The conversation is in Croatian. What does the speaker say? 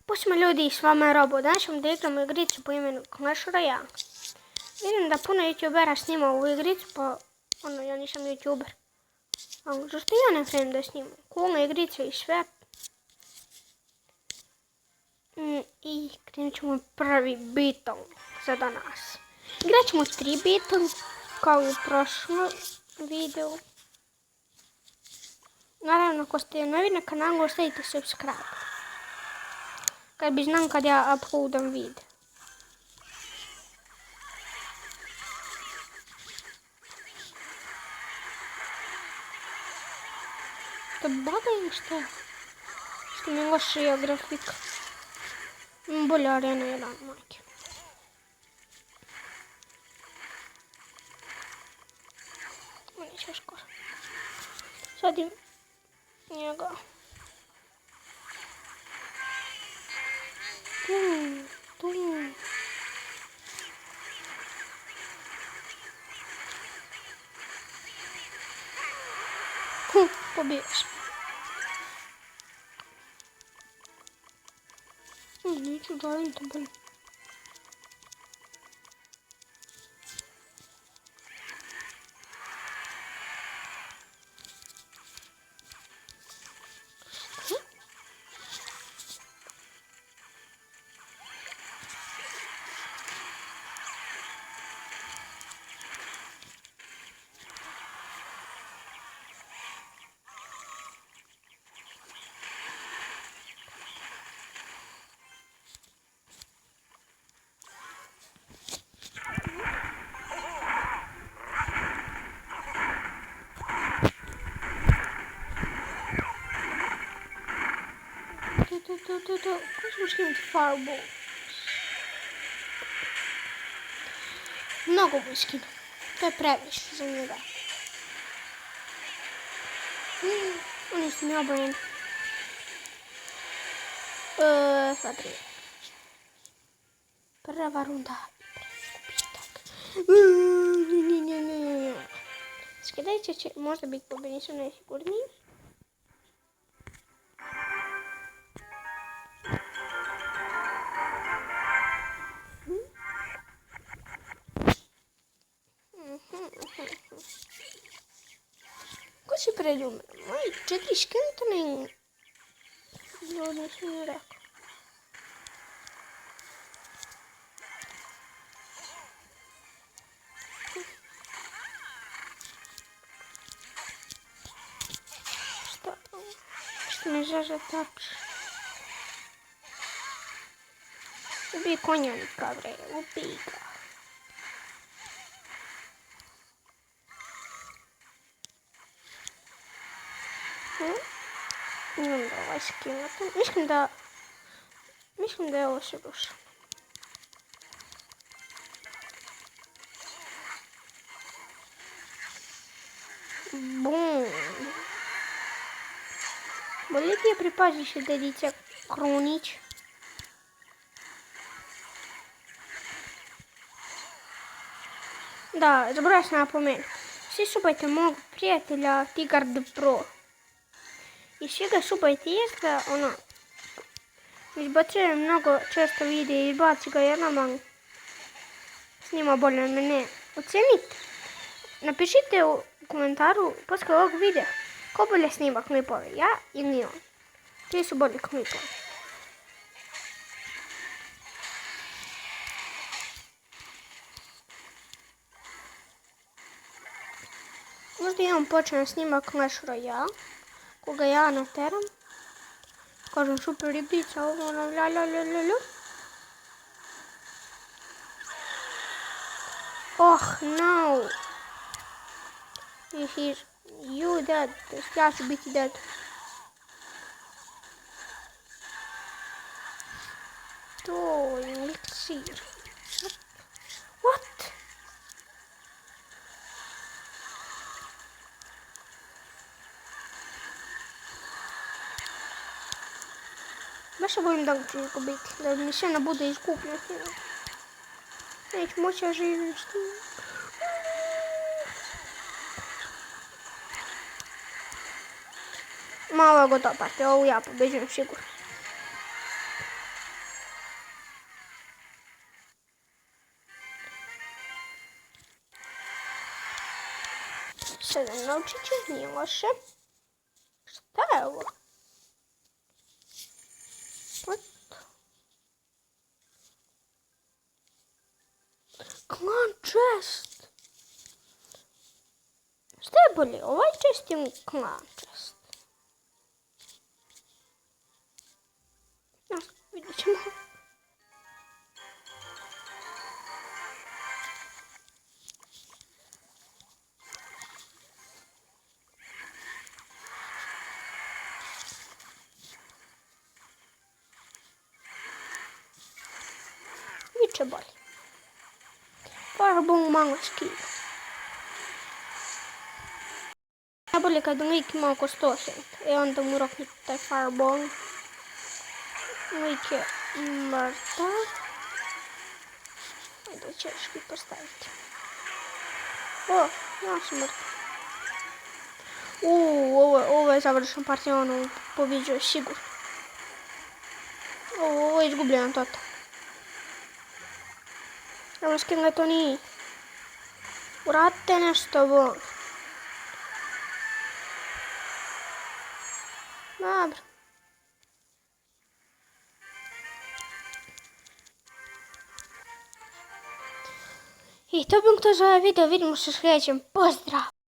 Pušimo ljudi, s vama je Robo. Danas ćemo da igramo igricu po imenu Clash Royale. Vidim da puno youtubera snima ovu igricu, pa ja nisam youtuber. Ali zašto ja ne krenem da snimam? Coolna igrica i sve. I krenut ćemo prvi battle za danas. Igrat ćemo 3 battle, kao i u prošlom videu. Naravno, ako ste novi na kanalu, ostavite subscribe. Kad bi znam kad ja uploadam video. To baga ili što? Što mi je lošija grafika. Bolja arena 1, majke. Neće skoro. Sad im njega. Tu. Pobiješ. Neću žalim to bolje. Kako ćemo skinuti fireball? Mnogo bi skinu. To je previše za njega. Oni su mi obojeni. Sad prije. Prva runda. Sljedeće će možda biti pobjedni, su najsigurniji. Ko si pred umre? Moj 4 skeletona i... Ovdje sam mi rekao. Što me žaže tač? Ubij konjanika, bre, ubij ga. Imam da ovaj skinuti. Mislim da je ovo se ruša. Bum. Bolje ti je pripaziš dedica Krunić. Da, zaboravio sam napomenuti. Svi šupajte mog prijatelja Tigard Pro. I svi ga šupajte jer da izbacuje mnogo često videa i izbaci ga jednom snima bolje od mene. Ocenite. Napišite u komentaru poslije ovog videa ko bolje snima klipove, ja ili on. Ti su bolji klipovi. Možda ja vam počnem snimak Clash Royale, koga ja nateram. Kažem super ribica, ovo la. Oh no! If you dead, ja ću biti dead. To je eliksir. What? Baš se bojim da ću izgubiti, da mi sve ne bude izgubljeno. Neću moći ja živim s tim. Malo je gotovo partija, ovu ja pobeđujem sigurno. Sada naučit ću, nije loše. Šta je ovo? Clan chest. Šta je bolje, ovaj chest ili clan chest? Vidjet ćemo. Biće bolje. Fireball malo skill. Najbolje kad lik ima oko 100 hit. Onda mu rokne taj fireball. Lik je mrtav. Ajde ćeš ga postaviti. O, ja sam mrtav. Ovo je završen partija, ono pobjeđuje sigurno. Ovo je izgubljeno total. Evo skinle to nije. Uradite nešto bo. Dobro. I to bi to za ovaj video. Vidimo se u sljedećem. Pozdrav!